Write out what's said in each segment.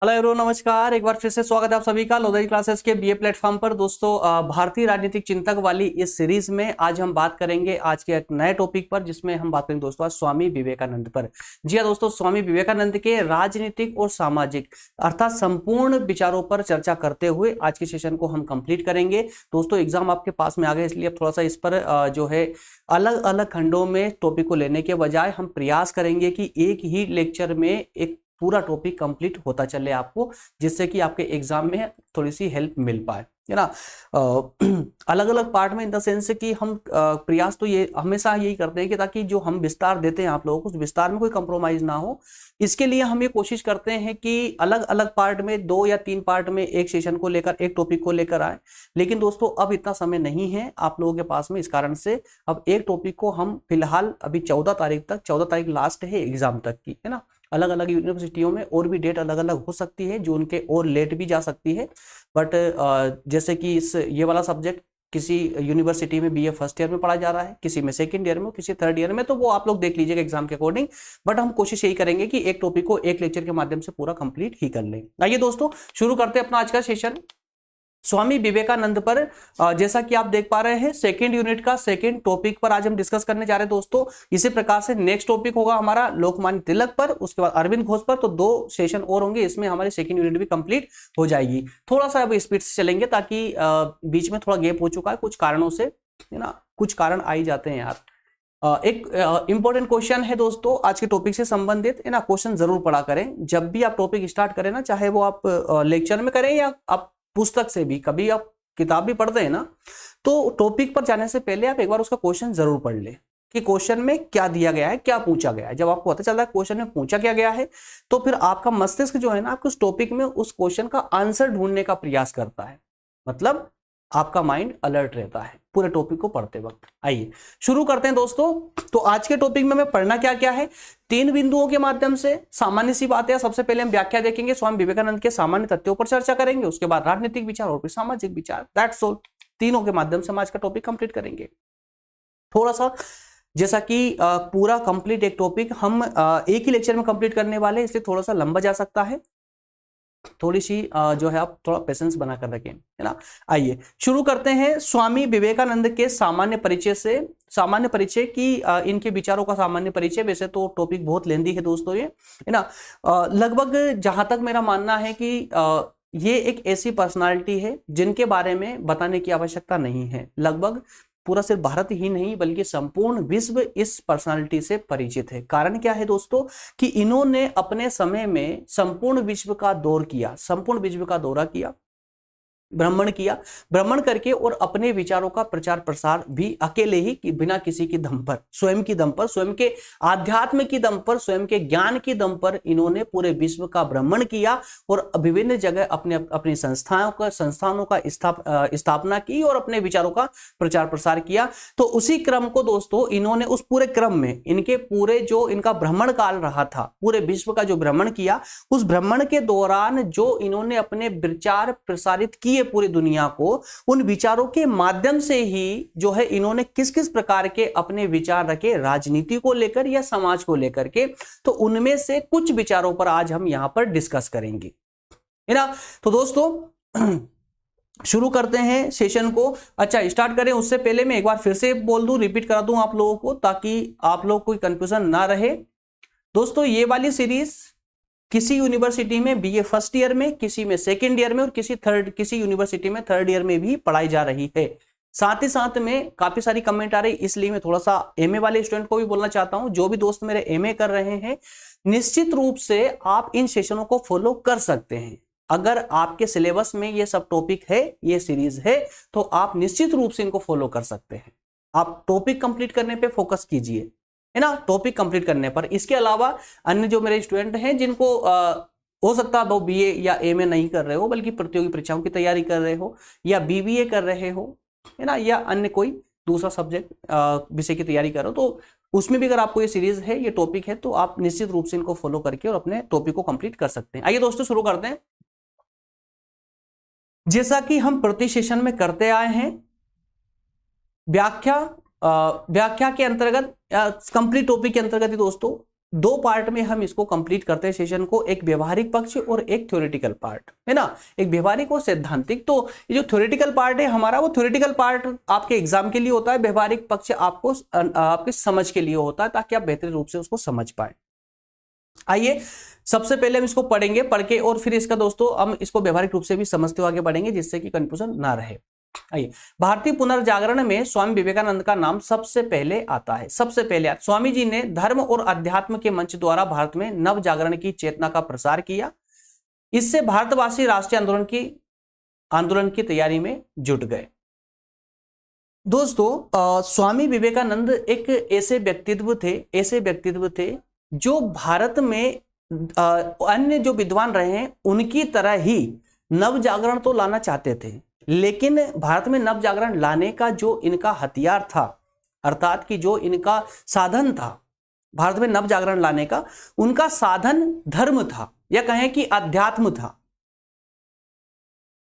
Hello everyone, नमस्कार। एक बार फिर से स्वागत है आप सभी का लोधरी क्लासेस के बीए प्लेटफॉर्म पर। दोस्तों, भारतीय राजनीतिक चिंतक वाली इस सीरीज में आज हम बात करेंगे आज के एक नए टॉपिक पर, जिसमें हम बात करेंगे दोस्तों आज स्वामी विवेकानंद पर। जी हाँ दोस्तों, स्वामी विवेकानंद के राजनीतिक और सामाजिक अर्थात संपूर्ण विचारों पर चर्चा करते हुए आज के सेशन को हम कंप्लीट करेंगे। दोस्तों, एग्जाम आपके पास में आ गए, इसलिए अब थोड़ा सा इस पर जो है अलग अलग खंडों में टॉपिक को लेने के बजाय हम प्रयास करेंगे कि एक ही लेक्चर में एक पूरा टॉपिक कंप्लीट होता चले आपको, जिससे कि आपके एग्जाम में थोड़ी सी हेल्प मिल पाए, है ना। अलग अलग पार्ट में इन द सेंस कि हम प्रयास तो ये हमेशा यही करते हैं कि ताकि जो हम विस्तार देते हैं आप लोगों को, उस विस्तार में कोई कंप्रोमाइज ना हो। इसके लिए हम ये कोशिश करते हैं कि अलग अलग पार्ट में 2 या 3 पार्ट में एक सेशन को लेकर, एक टॉपिक को लेकर आए। लेकिन दोस्तों, अब इतना समय नहीं है आप लोगों के पास में, इस कारण से अब एक टॉपिक को हम फिलहाल अभी 14 तारीख तक, 14 तारीख लास्ट है एग्जाम तक की, है ना। अलग अलग यूनिवर्सिटियों में और भी डेट अलग अलग हो सकती है, जो उनके और लेट भी जा सकती है। बट जैसे कि ये वाला सब्जेक्ट किसी यूनिवर्सिटी में बीए फर्स्ट ईयर में पढ़ा जा रहा है, किसी में सेकंड ईयर में, किसी थर्ड ईयर में, तो वो आप लोग देख लीजिएगा एग्जाम के अकॉर्डिंग। बट हम कोशिश यही करेंगे कि एक टॉपिक को एक लेक्चर के माध्यम से पूरा कंप्लीट ही कर लें। आइए दोस्तों, शुरू करते हैं अपना आज का सेशन स्वामी विवेकानंद पर। जैसा कि आप देख पा रहे हैं, सेकंड यूनिट का सेकंड टॉपिक पर आज हम डिस्कस करने जा रहे हैं दोस्तों। इसी प्रकार से नेक्स्ट टॉपिक होगा हमारा लोकमान्य तिलक पर, उसके बाद अरविंद घोष पर। तो 2 सेशन और होंगे, इसमें हमारी सेकंड यूनिट भी कंप्लीट हो जाएगी। थोड़ा सा अब स्पीड से चलेंगे, ताकि बीच में थोड़ा गैप हो चुका है कुछ कारणों से, है ना। कुछ कारण आ ही जाते हैं यार। एक इंपॉर्टेंट क्वेश्चन है दोस्तों आज के टॉपिक से संबंधित, है ना। क्वेश्चन जरूर पढ़ा करें जब भी आप टॉपिक स्टार्ट करें ना, चाहे वो आप लेक्चर में करें या आप पुस्तक से भी, कभी आप किताब भी पढ़ते हैं ना, तो टॉपिक पर जाने से पहले आप एक बार उसका क्वेश्चन जरूर पढ़ लें कि क्वेश्चन में क्या दिया गया है, क्या पूछा गया है। जब आपको पता चलता है क्वेश्चन में पूछा क्या गया है, तो फिर आपका मस्तिष्क जो है ना, आपके उस टॉपिक में उस क्वेश्चन का आंसर ढूंढने का प्रयास करता है। मतलब आपका माइंड अलर्ट रहता है पूरे टॉपिक को पढ़ते वक्त। आइए शुरू करते हैं दोस्तों। तो आज के टॉपिक में हमें पढ़ना क्या क्या है, 3 बिंदुओं के माध्यम से सामान्य सी बात है। सबसे पहले हम व्याख्या देखेंगे, स्वामी विवेकानंद के सामान्य तथ्यों पर चर्चा करेंगे, उसके बाद राजनीतिक विचार और फिर सामाजिक विचार। That's all. तीनों के माध्यम से हम आज का टॉपिक कंप्लीट करेंगे। थोड़ा सा जैसा कि पूरा कंप्लीट एक टॉपिक हम एक ही लेक्चर में कंप्लीट करने वाले हैं, इसलिए थोड़ा सा लंबा जा सकता है। थोड़ी सी जो है आप थोड़ा पेशेंस बनाकर रखें, है ना। आइए शुरू करते हैं स्वामी विवेकानंद के सामान्य परिचय से। सामान्य परिचय की इनके विचारों का सामान्य परिचय, वैसे तो टॉपिक बहुत लेंदी है दोस्तों ये, है ना। लगभग जहां तक मेरा मानना है कि ये एक ऐसी पर्सनालिटी है जिनके बारे में बताने की आवश्यकता नहीं है। लगभग पूरा सिर्फ भारत ही नहीं बल्कि संपूर्ण विश्व इस पर्सनालिटी से परिचित है। कारण क्या है दोस्तों, कि इन्होंने अपने समय में संपूर्ण विश्व का दौर किया, संपूर्ण विश्व का दौरा किया, भ्रमण किया। भ्रमण करके और अपने विचारों का प्रचार प्रसार भी अकेले ही, कि बिना किसी की दम पर, स्वयं की दम पर, स्वयं के आध्यात्म की दम पर, स्वयं के ज्ञान की दम पर इन्होंने पूरे विश्व का भ्रमण किया और विभिन्न जगह अपने अपनी संस्थानों का स्थापना की और अपने विचारों का प्रचार प्रसार किया। तो उसी क्रम को दोस्तों इन्होंने, उस पूरे क्रम में इनके पूरे जो इनका भ्रमण काल रहा था, पूरे विश्व का जो भ्रमण किया, उस भ्रमण के दौरान जो इन्होंने अपने विचार प्रसारित किए पूरी दुनिया को, उन विचारों के माध्यम से ही जो है इन्होंने किस किस प्रकार के अपने विचार रखे राजनीति को लेकर या समाज को लेकर के, तो उनमें से कुछ विचारों पर आज हम यहां पर डिस्कस करेंगे, है ना। तो दोस्तों शुरू करते हैं सेशन को। अच्छा, स्टार्ट करें उससे पहले मैं एक बार फिर से बोल दूं, रिपीट करा दूं आप लोगों को, ताकि आप लोग कोई कंफ्यूजन ना रहे। दोस्तों, ये वाली सीरीज किसी यूनिवर्सिटी में बीए फर्स्ट ईयर में, किसी में सेकंड ईयर में और किसी यूनिवर्सिटी में थर्ड ईयर में भी पढ़ाई जा रही है। साथ ही साथ में काफी सारी कमेंट आ रही, इसलिए मैं थोड़ा सा एमए वाले स्टूडेंट को भी बोलना चाहता हूं। जो भी दोस्त मेरे एमए कर रहे हैं, निश्चित रूप से आप इन सेशनों को फॉलो कर सकते हैं। अगर आपके सिलेबस में ये सब टॉपिक है, ये सीरीज है, तो आप निश्चित रूप से इनको फॉलो कर सकते हैं। आप टॉपिक कंप्लीट करने पे फोकस कीजिए, है ना, टॉपिक कंप्लीट करने पर। इसके अलावा अन्य जो मेरे स्टूडेंट हैं, जिनको हो सकता है वो बीए या एमए नहीं कर रहे हो, बल्कि प्रतियोगी परीक्षाओं की तैयारी कर रहे हो, या बीबीए कर रहे हो, है ना, या अन्य कोई दूसरा सब्जेक्ट विषय की तैयारी कर रहे हो, तो उसमें भी अगर आपको ये सीरीज है, ये टॉपिक है, तो आप निश्चित रूप से इनको फॉलो करके और अपने टॉपिक को कंप्लीट कर सकते हैं। आइए दोस्तों शुरू करते हैं। जैसा कि हम प्रति सेशन में करते आए हैं, व्याख्या के अंतर्गत, कंप्लीट टॉपिक के अंतर्गत ही दोस्तों दो पार्ट में हम इसको कंप्लीट करते हैं सेशन को, एक व्यवहारिक पक्ष और एक थ्योरेटिकल पार्ट, है ना, एक व्यवहारिक और सैद्धांतिक। तो ये जो थ्योरेटिकल पार्ट है हमारा, वो थ्योरेटिकल पार्ट आपके एग्जाम के लिए होता है, व्यवहारिक पक्ष आपको आपके समझ के लिए होता है, ताकि आप बेहतर रूप से उसको समझ पाए। आइए सबसे पहले हम इसको पढ़ेंगे, पढ़ के और फिर इसका दोस्तों हम इसको व्यवहारिक रूप से भी समझते हुए आगे बढ़ेंगे, जिससे कि कंफ्यूजन ना रहे। आइए, भारतीय पुनर्जागरण में स्वामी विवेकानंद का नाम सबसे पहले आता है। सबसे पहले स्वामी जी ने धर्म और अध्यात्म के मंच द्वारा भारत में नव जागरण की चेतना का प्रसार किया। इससे भारतवासी राष्ट्रीय आंदोलन की तैयारी में जुट गए। दोस्तों स्वामी विवेकानंद एक ऐसे व्यक्तित्व थे जो भारत में अन्य जो विद्वान रहे हैं उनकी तरह ही नव जागरण तो लाना चाहते थे, लेकिन भारत में नव जागरण लाने का जो इनका हथियार था, अर्थात कि जो इनका साधन था भारत में नव जागरण लाने का, उनका साधन धर्म था, या कहें कि अध्यात्म था।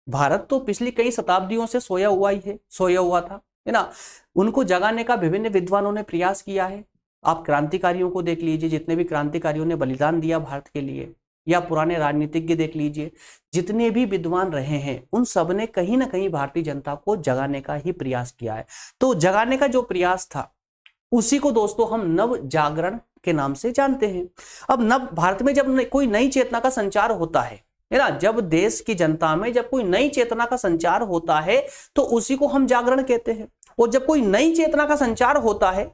भारत तो पिछली कई शताब्दियों से सोया हुआ था, है ना। उनको जगाने का विभिन्न विद्वानों ने प्रयास किया है। आप क्रांतिकारियों को देख लीजिए, जितने भी क्रांतिकारियों ने बलिदान दिया भारत के लिए, या पुराने राजनीतिज्ञ देख लीजिए, जितने भी विद्वान रहे हैं उन सब ने कहीं ना कहीं भारतीय जनता को जगाने का ही प्रयास किया है। तो जगाने का जो प्रयास था उसी को दोस्तों हम नव जागरण के नाम से जानते हैं। अब भारत में जब कोई नई चेतना का संचार होता है ना, जब देश की जनता में जब कोई नई चेतना का संचार होता है तो उसी को हम जागरण कहते हैं। और जब कोई नई चेतना का संचार होता है,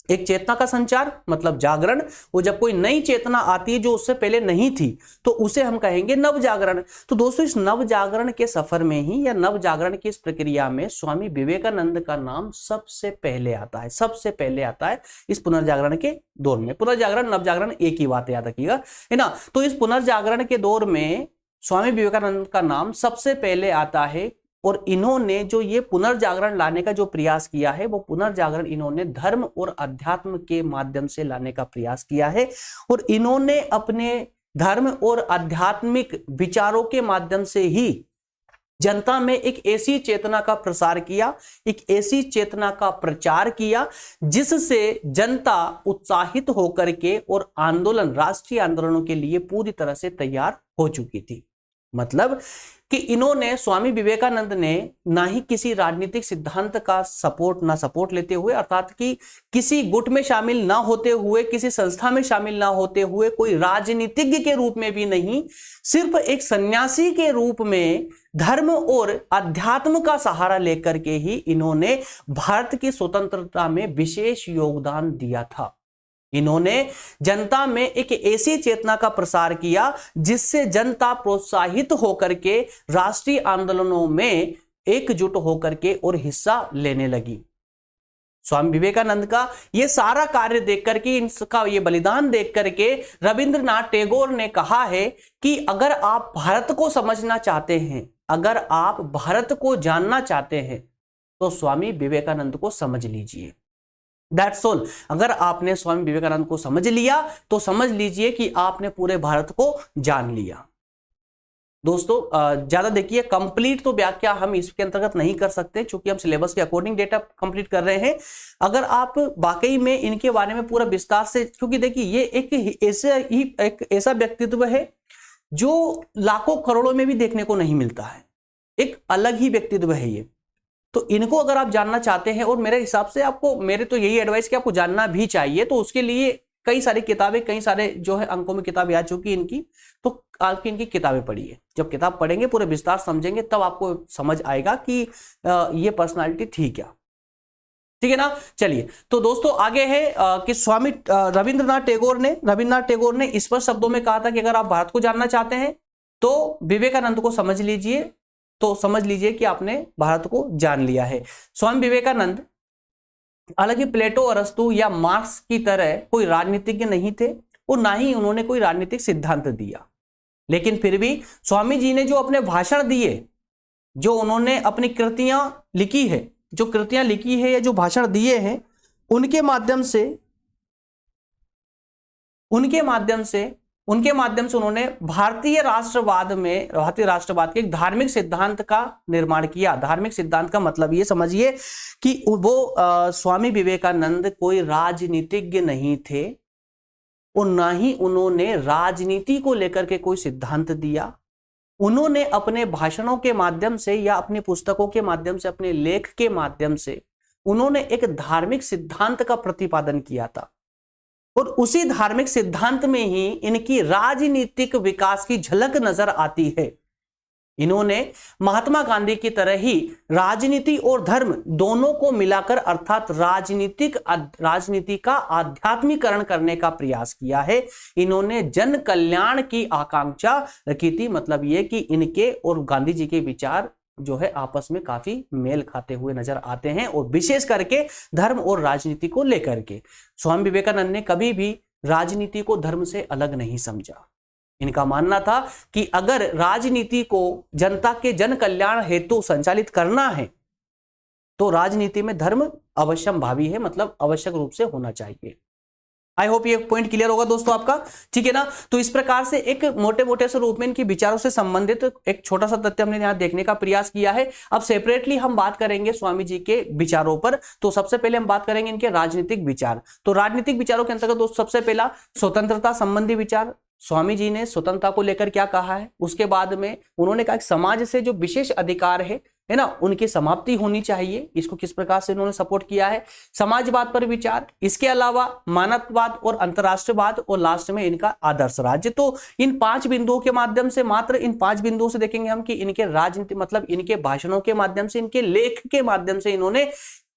एक चेतना का संचार मतलब जागरण, वो जब कोई नई चेतना आती है जो उससे पहले नहीं थी, तो उसे हम कहेंगे नव जागरण। तो दोस्तों इस नव जागरण के सफर में ही, या नव जागरण की इस प्रक्रिया में स्वामी विवेकानंद का नाम सबसे पहले आता है इस पुनर्जागरण के दौर में। पुनर्जागरण नव जागरण एक ही बात याद रखिएगा, है ना। तो इस पुनर्जागरण के दौर में स्वामी विवेकानंद का नाम सबसे पहले आता है, और इन्होंने जो ये पुनर्जागरण लाने का जो प्रयास किया है, वो पुनर्जागरण इन्होंने धर्म और अध्यात्म के माध्यम से लाने का प्रयास किया है। और इन्होंने अपने धर्म और आध्यात्मिक विचारों के माध्यम से ही जनता में एक ऐसी चेतना का प्रसार किया, एक ऐसी चेतना का प्रचार किया, जिससे जनता उत्साहित होकर के और राष्ट्रीय आंदोलनों के लिए पूरी तरह से तैयार हो चुकी थी। मतलब कि इन्होंने, स्वामी विवेकानंद ने ना ही किसी राजनीतिक सिद्धांत का सपोर्ट लेते हुए, अर्थात कि किसी गुट में शामिल ना होते हुए, किसी संस्था में शामिल ना होते हुए, कोई राजनीतिज्ञ के रूप में भी नहीं, सिर्फ एक सन्यासी के रूप में धर्म और अध्यात्म का सहारा लेकर के ही इन्होंने भारत की स्वतंत्रता में विशेष योगदान दिया था। इन्होंने जनता में एक ऐसी चेतना का प्रसार किया जिससे जनता प्रोत्साहित होकर के राष्ट्रीय आंदोलनों में एकजुट होकर के और हिस्सा लेने लगी। स्वामी विवेकानंद का ये सारा कार्य देख करके, इनका ये बलिदान देख करके रविंद्रनाथ टैगोर ने कहा है कि अगर आप भारत को समझना चाहते हैं, अगर आप भारत को जानना चाहते हैं, तो स्वामी विवेकानंद को समझ लीजिए। That's all. अगर आपने स्वामी विवेकानंद को समझ लिया तो समझ लीजिए कि आपने पूरे भारत को जान लिया। दोस्तों ज्यादा देखिए, कंप्लीट तो व्याख्या हम इसके अंतर्गत नहीं कर सकते, क्योंकि हम सिलेबस के अकॉर्डिंग डेटा कंप्लीट कर रहे हैं। अगर आप वाकई में इनके बारे में पूरा विस्तार से, क्योंकि देखिए ये एक ऐसा व्यक्तित्व है जो लाखों करोड़ों में भी देखने को नहीं मिलता है, एक अलग ही व्यक्तित्व है ये। तो इनको अगर आप जानना चाहते हैं, और मेरे हिसाब से आपको, मेरे तो यही एडवाइस कि आपको जानना भी चाहिए, तो उसके लिए कई सारी किताबें, कई सारे जो है अंकों में किताबें आ चुकी इनकी, तो आपकी इनकी किताबें पढ़िए। जब किताब पढ़ेंगे, पूरे विस्तार समझेंगे, तब आपको समझ आएगा कि ये पर्सनालिटी थी क्या। ठीक है ना। चलिए, तो दोस्तों आगे है कि स्वामी रविंद्रनाथ टैगोर ने स्पष्ट शब्दों में कहा था कि अगर आप भारत को जानना चाहते हैं तो विवेकानंद को समझ लीजिए, तो समझ लीजिए कि आपने भारत को जान लिया है। स्वामी विवेकानंद हालांकि प्लेटो, अरस्तु या मार्क्स की तरह कोई राजनीतिज्ञ नहीं थे, और ना ही उन्होंने कोई राजनीतिक सिद्धांत दिया, लेकिन फिर भी स्वामी जी ने जो अपने भाषण दिए, जो उन्होंने अपनी कृतियां लिखी है या जो भाषण दिए हैं, उनके माध्यम से उन्होंने भारतीय राष्ट्रवाद के एक धार्मिक सिद्धांत का निर्माण किया। धार्मिक सिद्धांत का मतलब ये समझिए कि वो स्वामी विवेकानंद कोई राजनीतिज्ञ नहीं थे, और ना ही उन्होंने राजनीति को लेकर के कोई सिद्धांत दिया। उन्होंने अपने भाषणों के माध्यम से या अपनी पुस्तकों के माध्यम से, अपने लेख के माध्यम से उन्होंने एक धार्मिक सिद्धांत का प्रतिपादन किया था और उसी धार्मिक सिद्धांत में ही इनकी राजनीतिक विकास की झलक नजर आती है। इन्होंने महात्मा गांधी की तरह ही राजनीति और धर्म दोनों को मिलाकर अर्थात राजनीति का आध्यात्मिकरण करने का प्रयास किया है। इन्होंने जन कल्याण की आकांक्षा रखी थी। मतलब यह कि इनके और गांधी जी के विचार जो है आपस में काफी मेल खाते हुए नजर आते हैं और विशेष करके धर्म और राजनीति को लेकर के स्वामी विवेकानंद ने कभी भी राजनीति को धर्म से अलग नहीं समझा। इनका मानना था कि अगर राजनीति को जनता के जन कल्याण हेतु संचालित करना है तो राजनीति में धर्म अवश्यंभावी है, मतलब आवश्यक रूप से होना चाहिए। आई होप ये पॉइंट क्लियर होगा दोस्तों आपका, ठीक है ना। तो इस प्रकार से एक मोटे मोटे से रूप में इनके विचारों से संबंधित एक छोटा सा तथ्य हमने यहां देखने का प्रयास किया है। अब सेपरेटली हम बात करेंगे स्वामी जी के विचारों पर। तो सबसे पहले हम बात करेंगे इनके राजनीतिक विचार। तो राजनीतिक विचारों के अंतर्गत दोस्तों सबसे पहला स्वतंत्रता संबंधी विचार। स्वामी जी ने स्वतंत्रता को लेकर क्या कहा है। उसके बाद में उन्होंने कहा समाज से जो विशेष अधिकार है ना, उनकी समाप्ति होनी चाहिए। इसको किस प्रकार से उन्होंने सपोर्ट किया है। समाजवाद पर विचार, इसके अलावा मानववाद और अंतरराष्ट्रवाद और लास्ट में इनका आदर्श राज्य। तो इन 5 बिंदुओं के माध्यम से, मात्र इन 5 बिंदुओं से देखेंगे हम कि इनके राजनीति मतलब इनके भाषणों के माध्यम से, इनके लेख के माध्यम से इन्होंने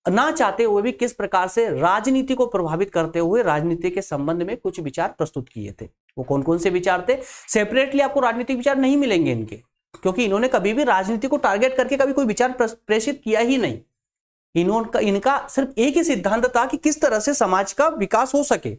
ना चाहते हुए भी किस प्रकार से राजनीति को प्रभावित करते हुए राजनीति के संबंध में कुछ विचार प्रस्तुत किए थे। वो कौन कौन से विचार थे। सेपरेटली आपको राजनीतिक विचार नहीं मिलेंगे इनके, क्योंकि इन्होंने कभी भी राजनीति को टारगेट करके कभी कोई विचार प्रेषित किया ही नहीं। इनका सिर्फ एक ही सिद्धांत था कि किस तरह से समाज का विकास हो सके।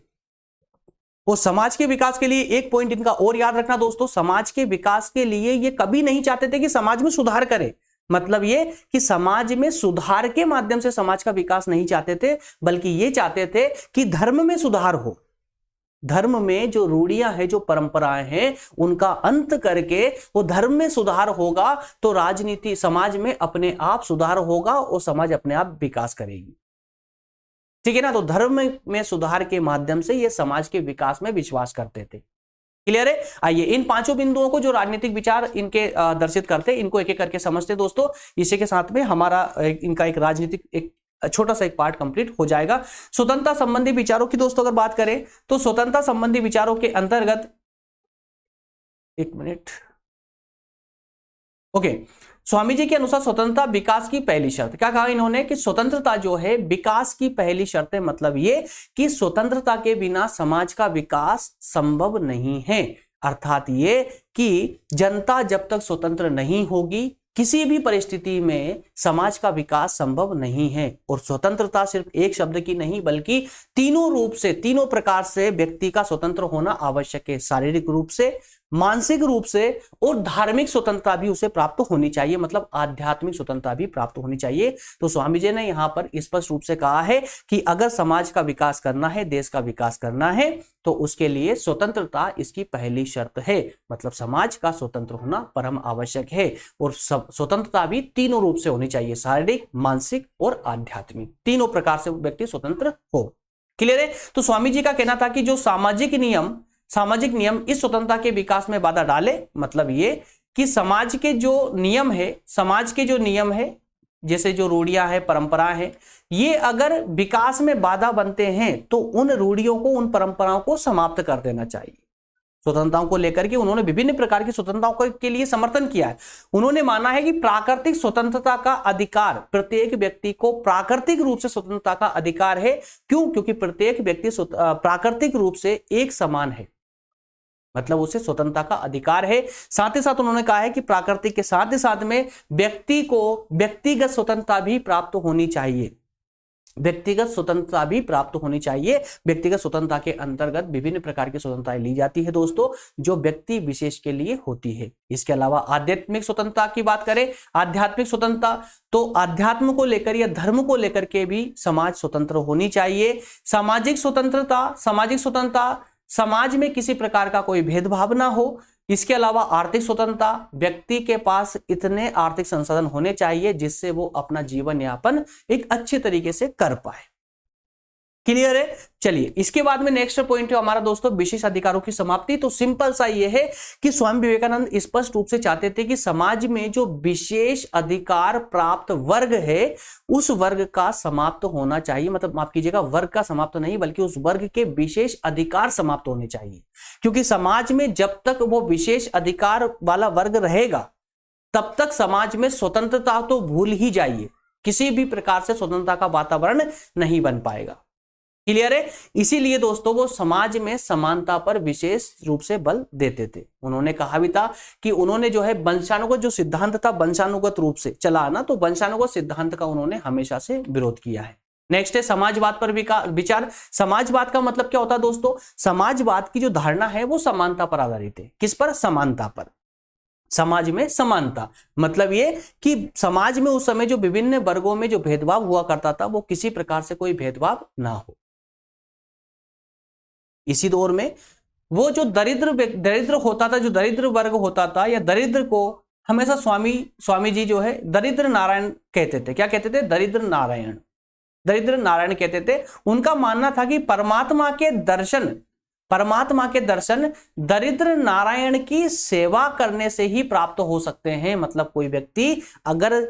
और समाज के विकास के लिए एक पॉइंट इनका और याद रखना दोस्तों, समाज के विकास के लिए ये कभी नहीं चाहते थे कि समाज में सुधार करे। मतलब ये कि समाज में सुधार के माध्यम से समाज का विकास नहीं चाहते थे, बल्कि ये चाहते थे कि धर्म में सुधार हो। धर्म में जो रूढ़ियां हैं, जो परंपराएं हैं, उनका अंत करके वो धर्म में सुधार होगा तो राजनीति समाज में अपने आप सुधार होगा और समाज अपने आप विकास करेगी, ठीक है ना। तो धर्म में सुधार के माध्यम से ये समाज के विकास में विश्वास करते थे। क्लियर है। आइए इन 5 बिंदुओं को जो राजनीतिक विचार इनके दर्शित करते, इनको एक एक करके समझते दोस्तों। इसी के साथ में हमारा इनका एक राजनीतिक एक छोटा सा एक पार्ट कंप्लीट हो जाएगा। स्वतंत्रता संबंधी विचारों की दोस्तों अगर बात करें तो स्वतंत्रता संबंधी विचारों के अंतर्गत, एक मिनट, ओके, स्वामी जी के अनुसार स्वतंत्रता विकास की पहली शर्त। क्या कहा इन्होंने कि स्वतंत्रता जो है विकास की पहली शर्त है। मतलब ये कि स्वतंत्रता के बिना समाज का विकास संभव नहीं है। अर्थात ये कि जनता जब तक स्वतंत्र नहीं होगी किसी भी परिस्थिति में समाज का विकास संभव नहीं है। और स्वतंत्रता सिर्फ एक शब्द की नहीं बल्कि तीनों रूप से, तीनों प्रकार से व्यक्ति का स्वतंत्र होना आवश्यक है। शारीरिक रूप से, मानसिक रूप से और धार्मिक स्वतंत्रता भी उसे प्राप्त होनी चाहिए, मतलब आध्यात्मिक स्वतंत्रता भी प्राप्त होनी चाहिए। तो स्वामी जी ने यहां पर स्पष्ट रूप से कहा है कि अगर समाज का विकास करना है, देश का विकास करना है, तो उसके लिए स्वतंत्रता इसकी पहली शर्त है। मतलब समाज का स्वतंत्र होना परम आवश्यक है। और स्वतंत्रता भी तीनों रूप से होनी चाहिए, शारीरिक, मानसिक और आध्यात्मिक, तीनों प्रकार से व्यक्ति स्वतंत्र हो। क्लियर है। तो स्वामी जी का कहना था कि जो सामाजिक नियम इस स्वतंत्रता के विकास में बाधा डाले। मतलब ये कि समाज के जो नियम है, जैसे जो रूढ़ियां हैं, परंपराएं हैं, ये अगर विकास में बाधा बनते हैं तो उन रूढ़ियों को, उन परंपराओं को समाप्त कर देना चाहिए। स्वतंत्रताओं को लेकर के उन्होंने विभिन्न प्रकार की स्वतंत्रताओं के लिए समर्थन किया है। उन्होंने माना है कि प्राकृतिक स्वतंत्रता का अधिकार, प्रत्येक व्यक्ति को प्राकृतिक रूप से स्वतंत्रता का अधिकार है। क्यों? क्योंकि प्रत्येक व्यक्ति प्राकृतिक रूप से एक समान है, मतलब उसे स्वतंत्रता का अधिकार है। साथ ही साथ उन्होंने कहा है कि प्राकृतिक के साथ ही साथ में व्यक्ति को व्यक्तिगत स्वतंत्रता भी प्राप्त होनी चाहिए। व्यक्तिगत स्वतंत्रता भी प्राप्त होनी चाहिए। व्यक्तिगत स्वतंत्रता के अंतर्गत विभिन्न प्रकार की स्वतंत्रताएं ली जाती है दोस्तों, जो व्यक्ति विशेष के लिए होती है। इसके अलावा आध्यात्मिक स्वतंत्रता की बात करें, आध्यात्मिक स्वतंत्रता, तो अध्यात्म को लेकर या धर्म को लेकर के भी समाज स्वतंत्र होनी चाहिए। सामाजिक स्वतंत्रता, समाज में किसी प्रकार का कोई भेदभाव ना हो। इसके अलावा आर्थिक स्वतंत्रता, व्यक्ति के पास इतने आर्थिक संसाधन होने चाहिए जिससे वो अपना जीवन यापन एक अच्छे तरीके से कर पाए। क्लियर है। चलिए इसके बाद में नेक्स्ट पॉइंट है हमारा दोस्तों विशेष अधिकारों की समाप्ति। तो सिंपल सा ये है कि स्वामी विवेकानंद स्पष्ट रूप से चाहते थे कि समाज में जो विशेष अधिकार प्राप्त वर्ग है उस वर्ग का समाप्त होना चाहिए, मतलब माफ कीजिएगा वर्ग का समाप्त नहीं बल्कि उस वर्ग के विशेष अधिकार समाप्त होने चाहिए, क्योंकि समाज में जब तक वो विशेष अधिकार वाला वर्ग रहेगा तब तक समाज में स्वतंत्रता तो भूल ही जाइए, किसी भी प्रकार से स्वतंत्रता का वातावरण नहीं बन पाएगा। क्लियर है। इसीलिए दोस्तों वो समाज में समानता पर विशेष रूप से बल देते थे। उन्होंने कहा भी था कि उन्होंने जो है वंशानुगत जो सिद्धांत था वंशानुगत रूप से चला ना, तो वंशानुगत सिद्धांत का उन्होंने हमेशा से विरोध किया है। नेक्स्ट है समाजवाद पर विचार। समाजवाद का मतलब क्या होता है दोस्तों? समाजवाद की जो धारणा है वो समानता पर आधारित है। किस पर? समानता पर। समाज में समानता मतलब ये कि समाज में उस समय जो विभिन्न वर्गों में जो भेदभाव हुआ करता था वो किसी प्रकार से कोई भेदभाव ना हो। इसी दौर में वो जो दरिद्र होता था, जो दरिद्र वर्ग होता था या दरिद्र को हमेशा स्वामी जी जो है दरिद्र नारायण कहते थे। क्या कहते थे? दरिद्र नारायण कहते थे। उनका मानना था कि परमात्मा के दर्शन दरिद्र नारायण की सेवा करने से ही प्राप्त हो सकते हैं। मतलब कोई व्यक्ति अगर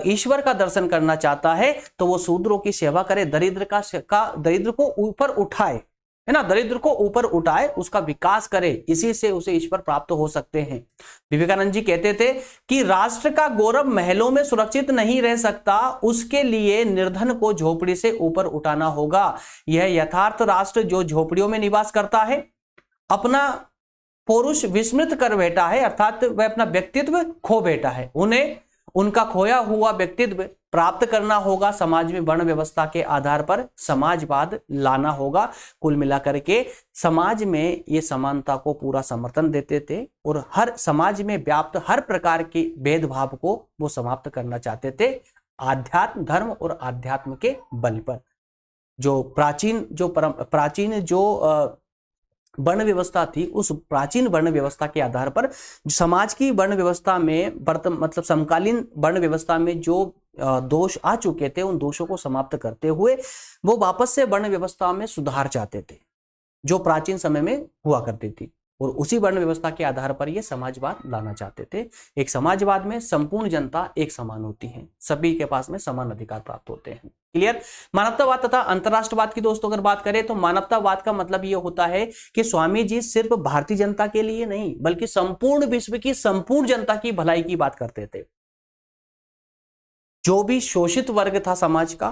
ईश्वर का दर्शन करना चाहता है तो वो शूद्रों की सेवा करे, दरिद्र को ऊपर उठाए, है ना, दरिद्र को ऊपर उठाए, उसका विकास करे, इसी से उसे ईश्वर प्राप्त हो सकते हैं। विवेकानंद जी कहते थे कि राष्ट्र का गौरव महलों में सुरक्षित नहीं रह सकता, उसके लिए निर्धन को झोपड़ी से ऊपर उठाना होगा। यह यथार्थ राष्ट्र जो झोपड़ियों में निवास करता है, अपना पौरुष विस्मृत कर बैठा है, अर्थात वह अपना व्यक्तित्व खो बैठा है, उन्हें उनका खोया हुआ व्यक्तित्व प्राप्त करना होगा। समाज में वर्ण व्यवस्था के आधार पर समाजवाद लाना होगा। कुल मिलाकर के समाज में ये समानता को पूरा समर्थन देते थे और हर समाज में व्याप्त हर प्रकार के भेदभाव को वो समाप्त करना चाहते थे आध्यात्म, धर्म और आध्यात्म के बल पर। जो प्राचीन जो वर्ण व्यवस्था थी, उस प्राचीन वर्ण व्यवस्था के आधार पर समाज की वर्ण व्यवस्था में मतलब समकालीन वर्ण व्यवस्था में जो दोष आ चुके थे, उन दोषों को समाप्त करते हुए वो वापस से वर्ण व्यवस्था में सुधार चाहते थे जो प्राचीन समय में हुआ करती थी, और उसी वर्ण व्यवस्था के आधार पर ये समाजवाद लाना चाहते थे। एक समाजवाद में संपूर्ण जनता एक समान होती है, सभी के पास में समान अधिकार प्राप्त होते हैं। क्लियर। मानवतावाद तथा अंतरराष्ट्रवाद की दोस्तों अगर बात करें तो मानवतावाद का मतलब यह होता है कि स्वामी जी सिर्फ भारतीय जनता के लिए नहीं बल्कि संपूर्ण विश्व की संपूर्ण जनता की भलाई की बात करते थे। जो भी शोषित वर्ग था समाज का,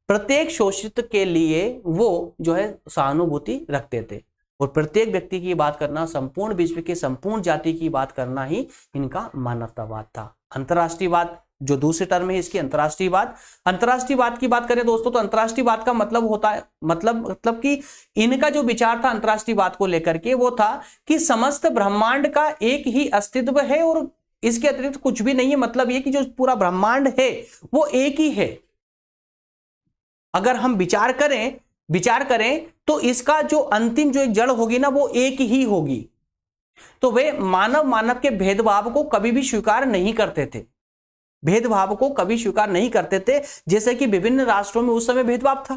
प्रत्येक शोषित के लिए वो जो है सहानुभूति रखते थे, और प्रत्येक व्यक्ति की बात करना, संपूर्ण विश्व की संपूर्ण जाति की बात करना ही इनका मानवतावाद था। अंतरराष्ट्रीयवाद जो दूसरी टर्म है इसकी, अंतरराष्ट्रीयवाद की बात करें दोस्तों तो अंतरराष्ट्रीयवाद का मतलब होता है मतलब कि इनका जो विचार था अंतरराष्ट्रीयवाद को लेकर के वो था कि समस्त ब्रह्मांड का एक ही अस्तित्व है और इसके अतिरिक्त कुछ भी नहीं है। मतलब ये कि जो पूरा ब्रह्मांड है वो एक ही है। अगर हम विचार करें तो इसका जो अंतिम जो एक जड़ होगी ना वो एक ही होगी। तो वे मानव के भेदभाव को कभी भी स्वीकार नहीं करते थे, जैसे कि विभिन्न राष्ट्रों में उस समय भेदभाव था,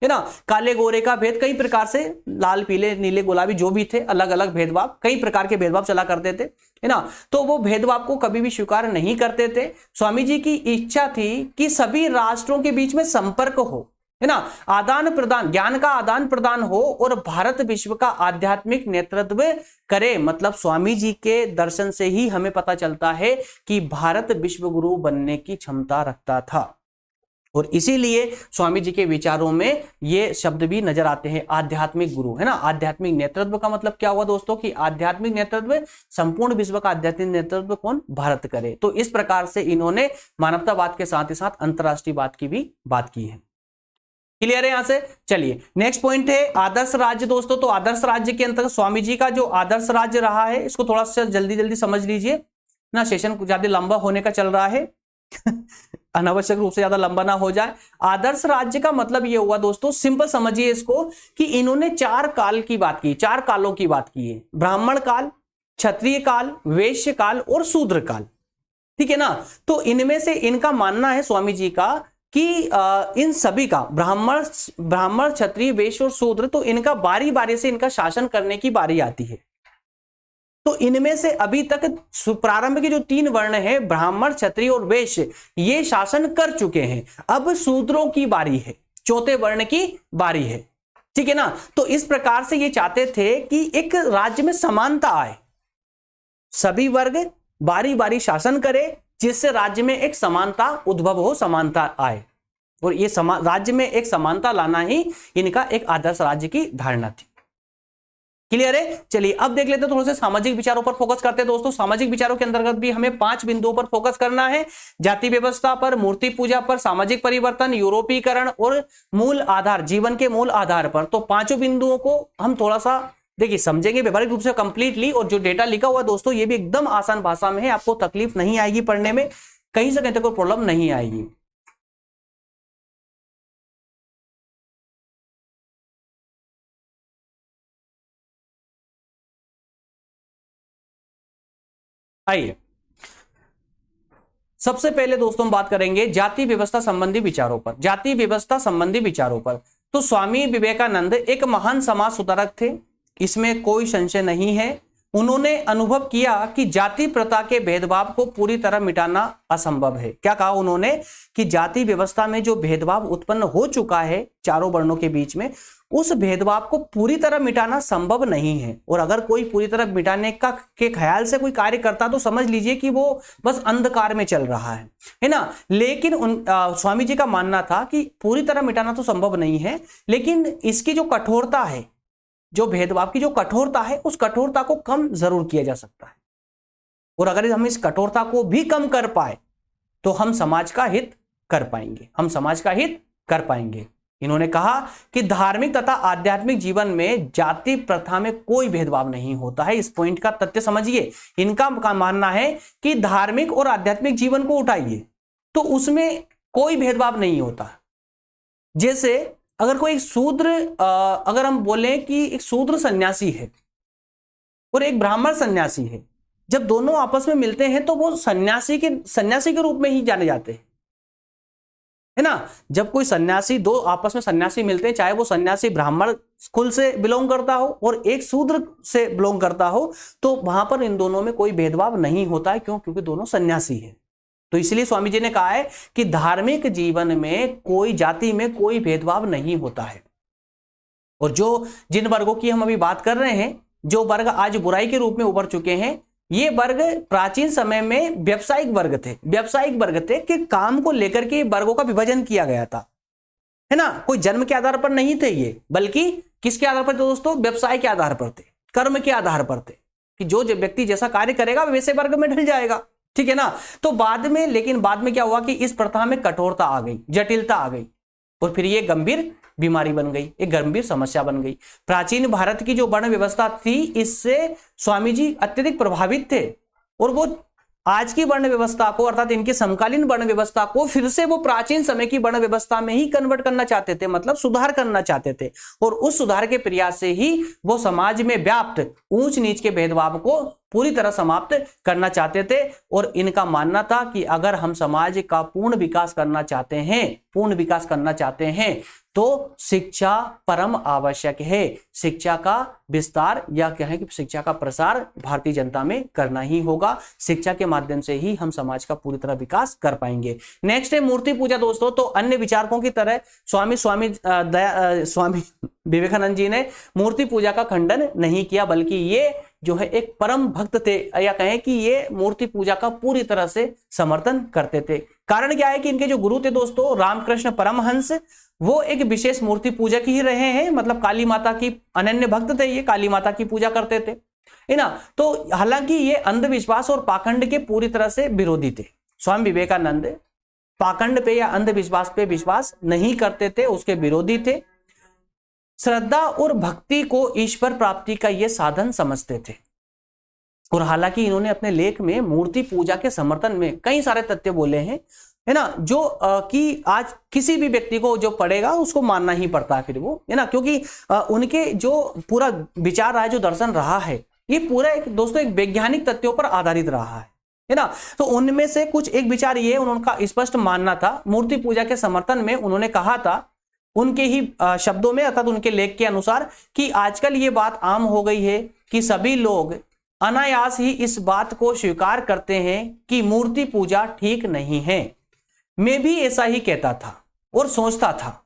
है ना, काले गोरे का भेद, कई प्रकार से लाल पीले नीले गुलाबी जो भी थे अलग अलग भेदभाव, कई प्रकार के भेदभाव चला करते थे, है ना। तो वो भेदभाव को कभी भी स्वीकार नहीं करते थे। स्वामी जी की इच्छा थी कि सभी राष्ट्रों के बीच में संपर्क हो, है ना, आदान प्रदान, ज्ञान का आदान प्रदान हो और भारत विश्व का आध्यात्मिक नेतृत्व करे। मतलब स्वामी जी के दर्शन से ही हमें पता चलता है कि भारत विश्व गुरु बनने की क्षमता रखता था, और इसीलिए स्वामी जी के विचारों में ये शब्द भी नजर आते हैं, आध्यात्मिक गुरु, है ना। आध्यात्मिक नेतृत्व का मतलब क्या हुआ दोस्तों कि आध्यात्मिक नेतृत्व, संपूर्ण विश्व का आध्यात्मिक नेतृत्व कौन? भारत करे। तो इस प्रकार से इन्होंने मानवतावाद के साथ ही साथ अंतरराष्ट्रीयवाद की भी बात की है। क्लियर है यहां से। चलिए नेक्स्ट पॉइंट है आदर्श राज्य दोस्तों। तो आदर्श राज्य के अंतर्गत स्वामी जी का जो आदर्श राज्य रहा है इसको थोड़ा सा जल्दी समझ लीजिए ना, सेशन ज्यादा लंबा होने का चल रहा है अनावश्यक रूप से ज्यादा लंबा ना हो जाए। आदर्श राज्य का मतलब ये हुआ दोस्तों, सिंपल समझिए इसको, कि इन्होंने 4 काल की बात की, 4 कालों की बात की है, ब्राह्मण काल, क्षत्रिय काल, वैश्य काल और शूद्र काल, ठीक है ना। तो इनमें से इनका मानना है स्वामी जी का कि इन सभी का ब्राह्मण क्षत्रिय वैश्य और शूद्र, तो इनका बारी बारी से इनका शासन करने की बारी आती है। तो इनमें से अभी तक प्रारंभ के जो 3 वर्ण हैं, ब्राह्मण क्षत्रिय और वैश्य, ये शासन कर चुके हैं। अब शूद्रों की बारी है, चौथे वर्ण की बारी है, ठीक है ना। तो इस प्रकार से ये चाहते थे कि एक राज्य में समानता आए, सभी वर्ग बारी बारी शासन करे, जिससे राज्य में एक समानता उद्भव हो, समानता आए। और ये राज्य में एक समानता लाना ही इनका एक आदर्श राज्य की धारणा थी। क्लियर है। चलिए अब देख लेते हैं, थोड़े से सामाजिक विचारों पर फोकस करते हैं दोस्तों। सामाजिक विचारों के अंतर्गत भी हमें 5 बिंदुओं पर फोकस करना है। जाति व्यवस्था पर, मूर्ति पूजा पर, सामाजिक परिवर्तन, यूरोपीकरण और मूल आधार, जीवन के मूल आधार पर। तो 5 बिंदुओं को हम थोड़ा सा देखिए समझेंगे व्यवहारिक रूप से कंप्लीटली। और जो डेटा लिखा हुआ दोस्तों, ये भी एकदम आसान भाषा में है, आपको तकलीफ नहीं आएगी पढ़ने में, कहीं से कहीं तक कोई प्रॉब्लम नहीं आएगी। आइए सबसे पहले दोस्तों हम बात करेंगे जाति व्यवस्था संबंधी विचारों पर। जाति व्यवस्था संबंधी विचारों पर तो स्वामी विवेकानंद एक महान समाज सुधारक थे, इसमें कोई संशय नहीं है। उन्होंने अनुभव किया कि जाति प्रथा के भेदभाव को पूरी तरह मिटाना असंभव है। क्या कहा उन्होंने कि जाति व्यवस्था में जो भेदभाव उत्पन्न हो चुका है चारों वर्णों के बीच में, उस भेदभाव को पूरी तरह मिटाना संभव नहीं है। और अगर कोई पूरी तरह मिटाने का के ख्याल से कोई कार्य करता तो समझ लीजिए कि वो बस अंधकार में चल रहा है ना। लेकिन स्वामी जी का मानना था कि पूरी तरह मिटाना तो संभव नहीं है, लेकिन इसकी जो कठोरता है, जो भेदभाव की जो कठोरता है, उस कठोरता को कम जरूर किया जा सकता है। और अगर हम इस कठोरता को भी कम कर पाए तो हम समाज का हित कर पाएंगे, हम समाज का हित कर पाएंगे। इन्होंने कहा कि धार्मिक तथा आध्यात्मिक जीवन में जाति प्रथा में कोई भेदभाव नहीं होता है। इस पॉइंट का तथ्य समझिए। इनका मानना है कि धार्मिक और आध्यात्मिक जीवन को उठाइए तो उसमें कोई भेदभाव नहीं होता। जैसे अगर कोई शूद्र, अगर हम बोले कि एक शूद्र सन्यासी है और एक ब्राह्मण सन्यासी है, जब दोनों आपस में मिलते हैं तो वो सन्यासी के रूप में ही जाने जाते हैं, है ना। जब कोई सन्यासी, दो आपस में सन्यासी मिलते हैं, चाहे वो सन्यासी ब्राह्मण कुल से बिलोंग करता हो और एक शूद्र से बिलोंग करता हो, तो वहां पर इन दोनों में कोई भेदभाव नहीं होता है। क्यों? क्योंकि दोनों सन्यासी है। तो इसलिए स्वामी जी ने कहा है कि धार्मिक जीवन में कोई जाति में कोई भेदभाव नहीं होता है। और जिन वर्गों की हम अभी बात कर रहे हैं, जो वर्ग आज बुराई के रूप में उभर चुके हैं, ये वर्ग प्राचीन समय में व्यावसायिक वर्ग थे कि काम को लेकर के वर्गों का विभाजन किया गया था, है ना। कोई जन्म के आधार पर नहीं थे ये, बल्कि किसके आधार पर थे दोस्तों? व्यवसाय के आधार पर थे, कर्म के आधार पर थे कि जो व्यक्ति जैसा कार्य करेगा वैसे वर्ग में ढल जाएगा, ठीक है ना। तो बाद में क्या हुआ कि इस प्रथा में कठोरता आ गई, जटिलता आ गई, और फिर ये गंभीर बीमारी बन गई, एक गंभीर समस्या बन गई। प्राचीन भारत की जो वर्ण व्यवस्था थी, इससे स्वामी जी अत्यधिक प्रभावित थे, और वो आज की वर्ण व्यवस्था को, अर्थात इनके समकालीन वर्ण व्यवस्था को फिर से वो प्राचीन समय की वर्ण व्यवस्था में ही कन्वर्ट करना चाहते थे, मतलब सुधार करना चाहते थे। और उस सुधार के प्रयास से ही वो समाज में व्याप्त ऊंच नीच के भेदभाव को पूरी तरह समाप्त करना चाहते थे। और इनका मानना था कि अगर हम समाज का पूर्ण विकास करना चाहते हैं तो शिक्षा परम आवश्यक है। शिक्षा का विस्तार या कहें कि शिक्षा का प्रसार भारतीय जनता में करना ही होगा। शिक्षा के माध्यम से ही हम समाज का पूरी तरह विकास कर पाएंगे। नेक्स्ट है मूर्ति पूजा दोस्तों। तो अन्य विचारकों की तरह स्वामी विवेकानंद जी ने मूर्ति पूजा का खंडन नहीं किया, बल्कि ये जो है एक परम भक्त थे, या कहें कि ये मूर्ति पूजा का पूरी तरह से समर्थन करते थे। कारण क्या है कि इनके जो गुरु थे दोस्तों, रामकृष्ण परमहंस, वो एक विशेष मूर्ति पूजक ही रहे हैं, मतलब काली माता की अनन्य भक्त थे, ये काली माता की पूजा करते थे, है ना। तो हालांकि ये अंधविश्वास और पाखंड के पूरी तरह से विरोधी थे। स्वामी विवेकानंद पाखंड पे या अंधविश्वास पे विश्वास नहीं करते थे, उसके विरोधी थे। श्रद्धा और भक्ति को ईश्वर प्राप्ति का ये साधन समझते थे। और हालांकि इन्होंने अपने लेख में मूर्ति पूजा के समर्थन में कई सारे तथ्य बोले हैं, है ना, जो कि आज किसी भी व्यक्ति को जो पढ़ेगा उसको मानना ही पड़ता है फिर वो, है ना। क्योंकि उनके जो पूरा विचार रहा है, जो दर्शन रहा है, ये पूरा एक दोस्तों एक वैज्ञानिक तथ्यों पर आधारित रहा है। है ना। तो उनमें से कुछ एक विचार ये उनका स्पष्ट मानना था, मूर्ति पूजा के समर्थन में उन्होंने कहा था उनके ही शब्दों में अर्थात उनके लेख के अनुसार कि आजकल ये बात आम हो गई है कि सभी लोग अनायास ही इस बात को स्वीकार करते हैं कि मूर्ति पूजा ठीक नहीं है। मैं भी ऐसा ही कहता था और सोचता था,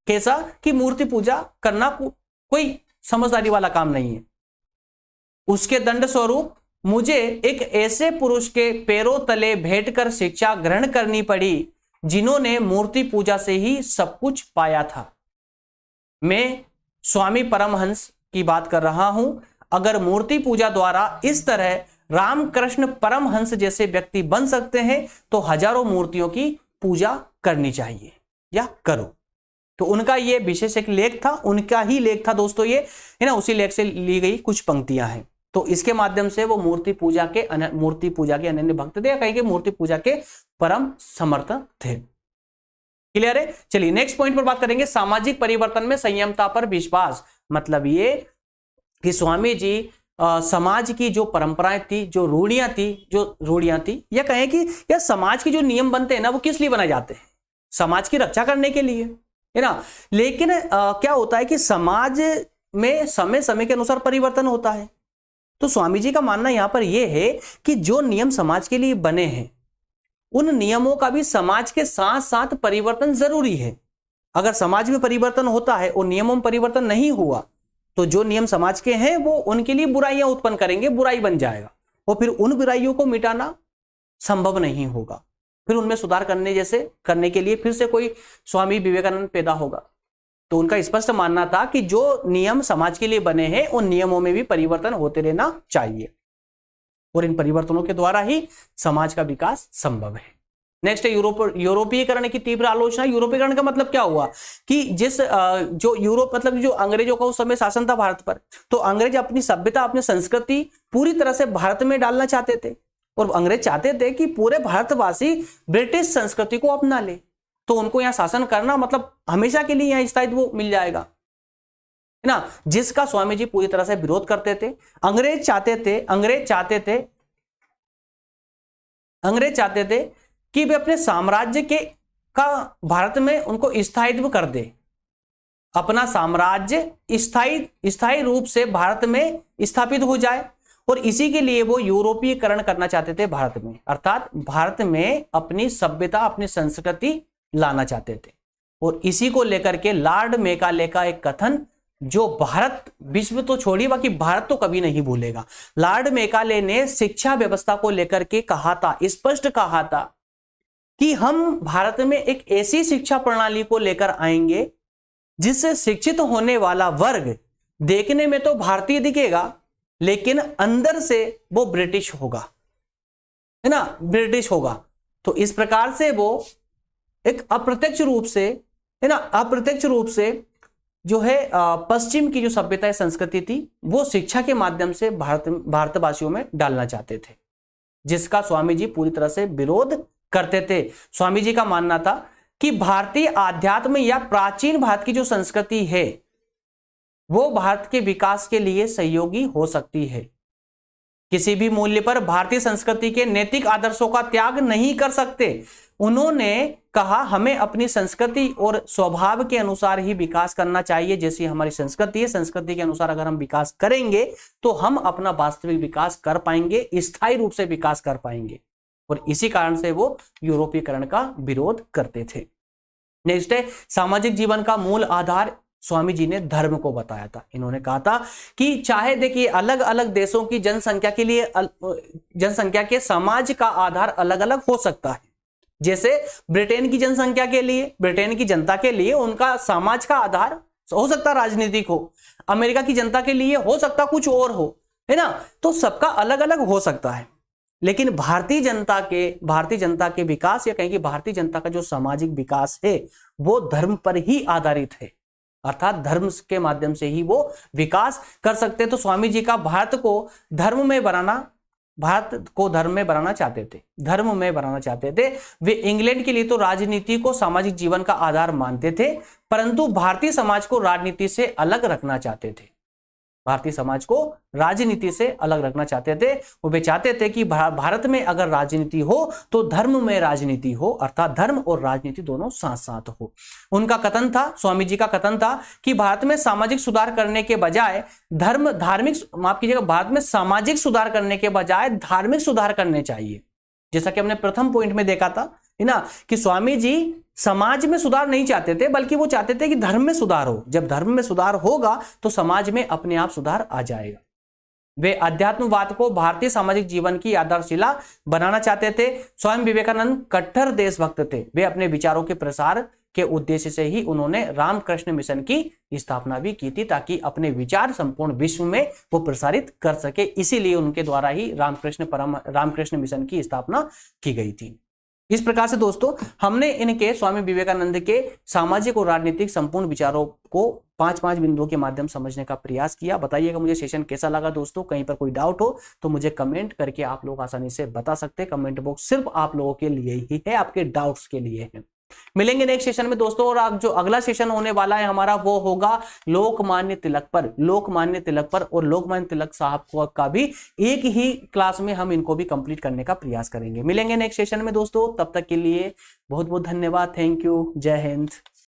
कैसा कि मूर्ति पूजा करना कोई समझदारी वाला काम नहीं है। उसके दंड स्वरूप मुझे एक ऐसे पुरुष के पैरों तले बैठकर शिक्षा ग्रहण करनी पड़ी जिन्होंने मूर्ति पूजा से ही सब कुछ पाया था। मैं स्वामी परमहंस की बात कर रहा हूं। अगर मूर्ति पूजा द्वारा इस तरह रामकृष्ण परमहंस जैसे व्यक्ति बन सकते हैं तो हजारों मूर्तियों की पूजा करनी चाहिए या करो। तो उनका ये विशेष एक लेख था, उनका ही लेख था दोस्तों ये, है ना। उसी लेख से ली गई कुछ पंक्तियां हैं। तो इसके माध्यम से वो मूर्ति पूजा के अनन्य भक्त थे, कहीं के मूर्ति पूजा के परम समर्थक थे। क्लियर है। चलिए नेक्स्ट पॉइंट पर बात करेंगे, सामाजिक परिवर्तन में संयमता पर विश्वास। मतलब ये कि स्वामी जी समाज की जो परंपराएं थी, जो रूढ़ियां थी या कहें कि या समाज के जो नियम बनते हैं ना, वो किस लिए बनाए जाते हैं? समाज की रक्षा करने के लिए, है ना। लेकिन क्या होता है कि समाज में समय समय के अनुसार परिवर्तन होता है। तो स्वामी जी का मानना यहां पर यह है कि जो नियम समाज के लिए बने हैं उन नियमों का भी समाज के साथ साथ परिवर्तन जरूरी है। अगर समाज में परिवर्तन होता है और नियमों में परिवर्तन नहीं हुआ तो जो नियम समाज के हैं वो उनके लिए बुराइयां उत्पन्न करेंगे, बुराई बन जाएगा और फिर उन बुराइयों को मिटाना संभव नहीं होगा। फिर उनमें सुधार करने के लिए फिर से कोई स्वामी विवेकानंद पैदा होगा। तो उनका स्पष्ट मानना था कि जो नियम समाज के लिए बने हैं उन नियमों में भी परिवर्तन होते रहना चाहिए और इन परिवर्तनों के द्वारा ही समाज का विकास संभव है। नेक्स्ट है यूरोपीयकरण की तीव्र आलोचना। यूरोपीयकरण का मतलब क्या हुआ कि जो यूरोप मतलब जो अंग्रेजों का उस समय शासन था भारत पर, तो अंग्रेज अपनी सभ्यता अपनी संस्कृति पूरी तरह से भारत में डालना चाहते थे और अंग्रेज चाहते थे कि पूरे भारतवासी ब्रिटिश संस्कृति को अपना ले। तो उनको यहाँ शासन करना मतलब हमेशा के लिए यहाँ स्थायित्व मिल जाएगा, है ना, जिसका स्वामी जी पूरी तरह से विरोध करते थे। अंग्रेज चाहते थे कि वे अपने साम्राज्य का भारत में उनको स्थायित्व कर दे, अपना साम्राज्य स्थायी रूप से भारत में स्थापित हो जाए और इसी के लिए वो यूरोपीयकरण करना चाहते थे भारत में, अर्थात भारत में अपनी सभ्यता अपनी संस्कृति लाना चाहते थे। और इसी को लेकर के लॉर्ड मेकाले का एक कथन जो भारत विश्व तो छोड़िए बाकी भारत तो कभी नहीं भूलेगा। लॉर्ड मेकाले ने शिक्षा व्यवस्था को लेकर के कहा था, स्पष्ट कहा था कि हम भारत में एक ऐसी शिक्षा प्रणाली को लेकर आएंगे जिससे शिक्षित होने वाला वर्ग देखने में तो भारतीय दिखेगा लेकिन अंदर से वो ब्रिटिश होगा, है ना, ब्रिटिश होगा। तो इस प्रकार से वो एक अप्रत्यक्ष रूप से जो है पश्चिम की जो सभ्यता संस्कृति थी वो शिक्षा के माध्यम से भारतवासियों में डालना चाहते थे, जिसका स्वामी जी पूरी तरह से विरोध करते थे। स्वामी जी का मानना था कि भारतीय आध्यात्म या प्राचीन भारत की जो संस्कृति है वो भारत के विकास के लिए सहयोगी हो सकती है। किसी भी मूल्य पर भारतीय संस्कृति के नैतिक आदर्शों का त्याग नहीं कर सकते। उन्होंने कहा हमें अपनी संस्कृति और स्वभाव के अनुसार ही विकास करना चाहिए। जैसी हमारी संस्कृति है, संस्कृति के अनुसार अगर हम विकास करेंगे तो हम अपना वास्तविक विकास कर पाएंगे, स्थायी रूप से विकास कर पाएंगे। और इसी कारण से वो यूरोपीयकरण का विरोध करते थे। नेक्स्ट है सामाजिक जीवन का मूल आधार। स्वामी जी ने धर्म को बताया था। इन्होंने कहा था कि चाहे देखिए अलग अलग देशों की जनसंख्या के समाज का आधार अलग अलग हो सकता है। जैसे ब्रिटेन की जनसंख्या के लिए, ब्रिटेन की जनता के लिए उनका समाज का आधार हो सकता राजनीतिक हो, अमेरिका की जनता के लिए हो सकता कुछ और हो, है ना। तो सबका अलग अलग हो सकता है, लेकिन भारतीय जनता के विकास या कहें कि भारतीय जनता का जो सामाजिक विकास है वो धर्म पर ही आधारित है, अर्थात धर्म के माध्यम से ही वो विकास कर सकते। तो स्वामी जी का भारत को धर्म में बनाना चाहते थे। वे इंग्लैंड के लिए तो राजनीति को सामाजिक जीवन का आधार मानते थे, परंतु भारतीय समाज को राजनीति से अलग रखना चाहते थे। भारतीय समाज को राजनीति से अलग रखना चाहते थे। वो वे चाहते थे कि भारत में अगर राजनीति हो तो धर्म में राजनीति हो, अर्थात धर्म और राजनीति दोनों साथ साथ हो। उनका कथन था, स्वामी जी का कथन था कि भारत में सामाजिक सुधार करने के बजाय माफ कीजिएगा, भारत में सामाजिक सुधार करने के बजाय धार्मिक सुधार करने चाहिए। जैसा कि हमने प्रथम पॉइंट में देखा था, है ना, कि स्वामी जी समाज में सुधार नहीं चाहते थे, बल्कि वो चाहते थे कि धर्म में सुधार हो। जब धर्म में सुधार होगा तो समाज में अपने आप सुधार आ जाएगा। वे अध्यात्मवाद को भारतीय सामाजिक जीवन की आधारशिला बनाना चाहते थे। स्वयं विवेकानंद कट्टर देशभक्त थे। वे अपने विचारों के प्रसार के उद्देश्य से ही उन्होंने रामकृष्ण मिशन की स्थापना भी की थी, ताकि अपने विचार संपूर्ण विश्व में वो प्रसारित कर सके। इसीलिए उनके द्वारा ही रामकृष्ण मिशन की स्थापना की गई थी। इस प्रकार से दोस्तों हमने इनके स्वामी विवेकानंद के सामाजिक और राजनीतिक संपूर्ण विचारों को 5-5 बिंदुओं के माध्यम समझने का प्रयास किया। बताइएगा मुझे सेशन कैसा लगा दोस्तों। कहीं पर कोई डाउट हो तो मुझे कमेंट करके आप लोग आसानी से बता सकते हैं। कमेंट बॉक्स सिर्फ आप लोगों के लिए ही है, आपके डाउट्स के लिए है। मिलेंगे नेक्स्ट सेशन में दोस्तों, और जो अगला सेशन होने वाला है हमारा वो होगा लोकमान्य तिलक पर। और लोकमान्य तिलक साहब का भी एक ही क्लास में हम इनको भी कंप्लीट करने का प्रयास करेंगे। मिलेंगे नेक्स्ट सेशन में दोस्तों, तब तक के लिए बहुत बहुत धन्यवाद। Thank you. जय हिंद।